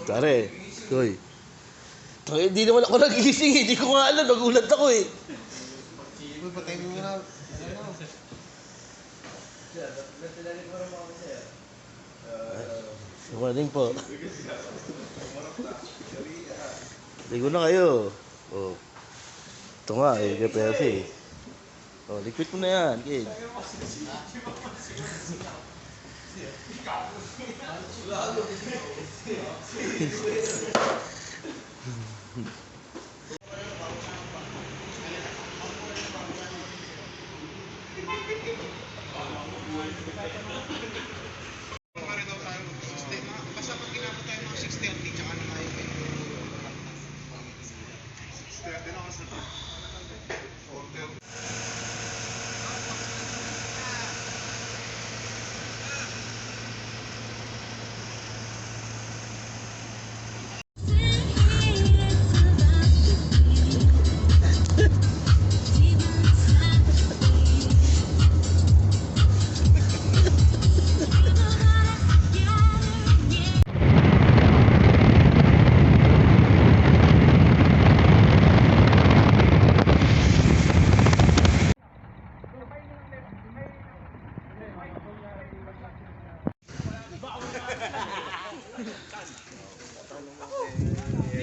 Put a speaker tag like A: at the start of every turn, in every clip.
A: Tare, hoy. Hindi naman ako nagising eh. Hindi ko nga alam. Nagulat ako eh.
B: Uy, patay mo na.
A: Good morning po. Ligo na kayo. Oh. Ito nga eh. KPLC. Oh, liquid mo na yan, kid.
B: Basta pag ginamit tayo ng 630, tsaka na tayo kayo. 630 na kasi.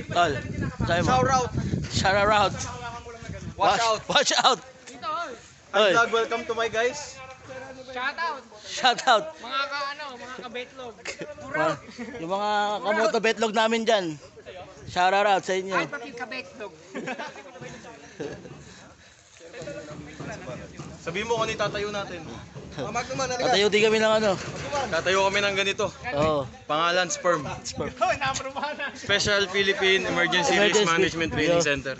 A: Tol, sabi mo.
B: Shout out!
A: Shout out.
B: Watch out!
A: Watch out.
B: Hi
A: Oy,
B: vlog, welcome to my guys.
C: Shout out!
A: shout out.
C: Mga mga kabetlog.
A: Yung mga kamoto betlog namin dyan. Shout out sa inyo.
C: Ay, pati kabetlog.
B: Sabihin mo kung ano itatayo natin. Mag naman, halika.
A: Tatayo din kami ng ano.
B: Tatayo kami ng ganito.
A: Oo.
B: Pangalan, Sperm.
C: Hoy, naprobahan na.
B: Special Philippine Emergency Risk
A: Emergency.
B: Management Training Center.